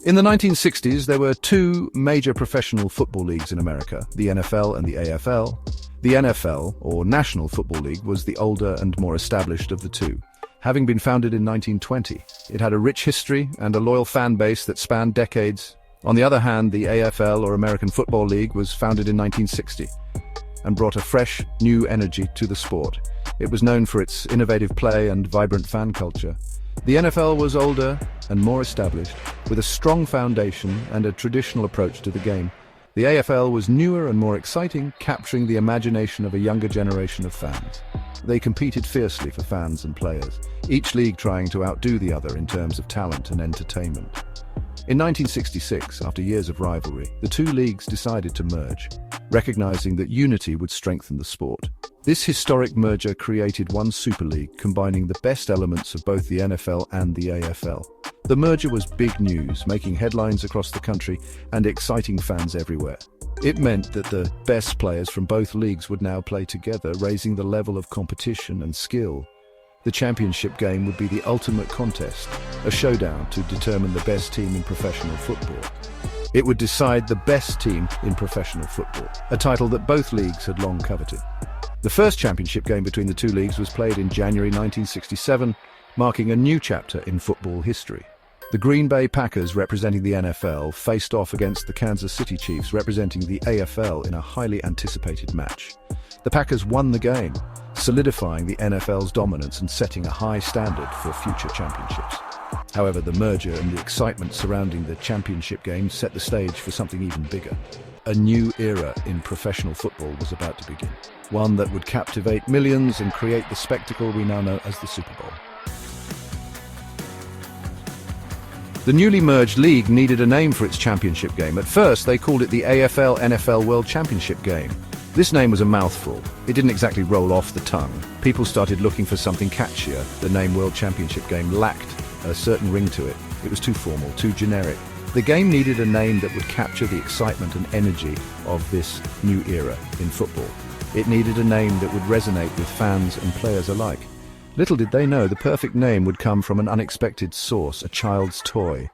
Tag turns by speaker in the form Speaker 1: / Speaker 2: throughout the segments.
Speaker 1: In the 1960s, there were two major professional football leagues in America, the NFL and the AFL. The NFL, or National Football League, was the older and more established of the two. Having been founded in 1920, it had a rich history and a loyal fan base that spanned decades. On the other hand, the AFL, or American Football League, was founded in 1960 and brought a fresh, new energy to the sport. It was known for its innovative play and vibrant fan culture. The NFL was older and more established, with a strong foundation and a traditional approach to the game. The AFL was newer and more exciting, capturing the imagination of a younger generation of fans. They competed fiercely for fans and players, each league trying to outdo the other in terms of talent and entertainment. In 1966, after years of rivalry, the two leagues decided to merge, recognizing that unity would strengthen the sport. This historic merger created one Super League, combining the best elements of both the NFL and the AFL. The merger was big news, making headlines across the country and exciting fans everywhere. It meant that the best players from both leagues would now play together, raising the level of competition and skill. The championship game would be the ultimate contest, a showdown to determine the best team in professional football. It would decide the best team in professional football, a title that both leagues had long coveted. The first championship game between the two leagues was played in January 1967, marking a new chapter in football history. The Green Bay Packers, representing the NFL, faced off against the Kansas City Chiefs, representing the AFL, in a highly anticipated match. The Packers won the game, solidifying the NFL's dominance and setting a high standard for future championships. However, the merger and the excitement surrounding the championship game set the stage for something even bigger. A new era in professional football was about to begin, one that would captivate millions and create the spectacle we now know as the Super Bowl. The newly merged league needed a name for its championship game. At first, they called it the AFL-NFL World Championship Game. This name was a mouthful. It didn't exactly roll off the tongue. People started looking for something catchier. The name World Championship Game lacked a certain ring to it. It was too formal, too generic. The game needed a name that would capture the excitement and energy of this new era in football. It needed a name that would resonate with fans and players alike. Little did they know the perfect name would come from an unexpected source, a child's toy.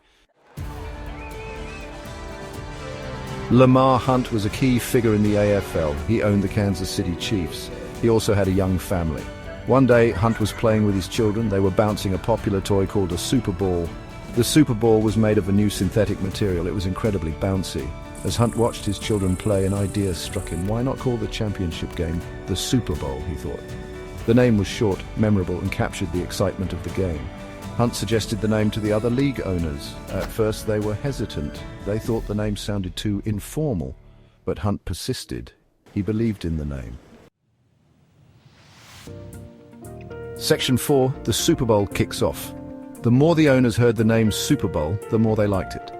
Speaker 1: Lamar Hunt was a key figure in the AFL. He owned the Kansas City Chiefs. He also had a young family. One day, Hunt was playing with his children. They were bouncing a popular toy called a Super Ball. The Super Ball was made of a new synthetic material. It was incredibly bouncy. As Hunt watched his children play, an idea struck him. Why not call the championship game the Super Bowl, he thought. The name was short, memorable, and captured the excitement of the game. Hunt suggested the name to the other league owners. At first, they were hesitant. They thought the name sounded too informal. But Hunt persisted. He believed in the name. Section 4, the Super Bowl kicks off. The more the owners heard the name Super Bowl, the more they liked it.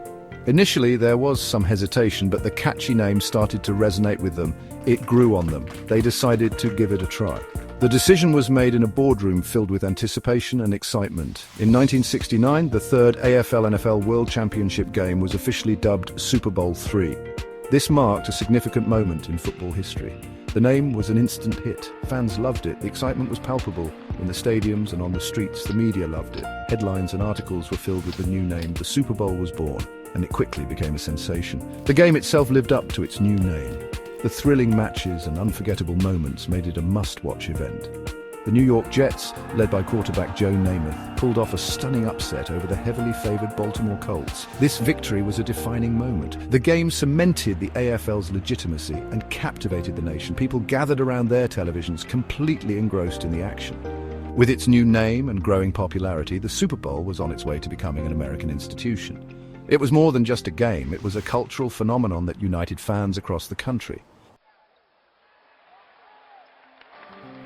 Speaker 1: Initially, there was some hesitation, but the catchy name started to resonate with them. It grew on them. They decided to give it a try. The decision was made in a boardroom filled with anticipation and excitement. In 1969, the third AFL-NFL World Championship Game was officially dubbed Super Bowl III. This marked a significant moment in football history. The name was an instant hit. Fans loved it. The excitement was palpable. In the stadiums and on the streets, the media loved it. Headlines and articles were filled with the new name. The Super Bowl was born, and it quickly became a sensation. The game itself lived up to its new name. The thrilling matches and unforgettable moments made it a must-watch event. The New York Jets, led by quarterback Joe Namath, pulled off a stunning upset over the heavily favored Baltimore Colts. This victory was a defining moment. The game cemented the AFL's legitimacy and captivated the nation. People gathered around their televisions, completely engrossed in the action. With its new name and growing popularity, the Super Bowl was on its way to becoming an American institution. It was more than just a game. It was a cultural phenomenon that united fans across the country.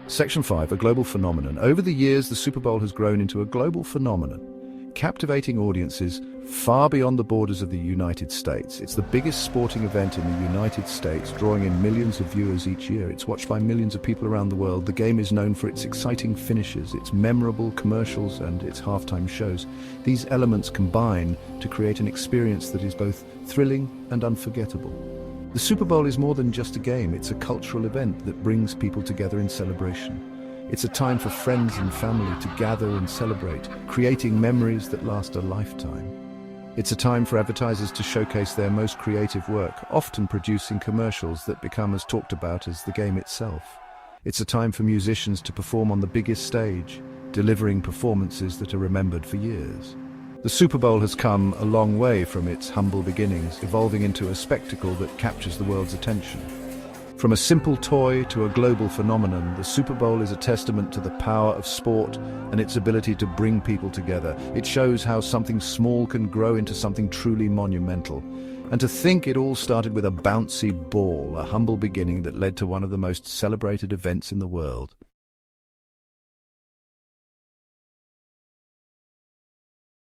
Speaker 1: Section 5, a global phenomenon. Over the years, the Super Bowl has grown into a global phenomenon, captivating audiences far beyond the borders of the United States. It's the biggest sporting event in the United States, drawing in millions of viewers each year. It's watched by millions of people around the world. The game is known for its exciting finishes, its memorable commercials, and its halftime shows. These elements combine to create an experience that is both thrilling and unforgettable. The Super Bowl is more than just a game. It's a cultural event that brings people together in celebration. It's a time for friends and family to gather and celebrate, creating memories that last a lifetime. It's a time for advertisers to showcase their most creative work, often producing commercials that become as talked about as the game itself. It's a time for musicians to perform on the biggest stage, delivering performances that are remembered for years. The Super Bowl has come a long way from its humble beginnings, evolving into a spectacle that captures the world's attention. From a simple toy to a global phenomenon, the Super Bowl is a testament to the power of sport and its ability to bring people together. It shows how something small can grow into something truly monumental. And to think it all started with a bouncy ball, a humble beginning that led to one of the most celebrated events in the world.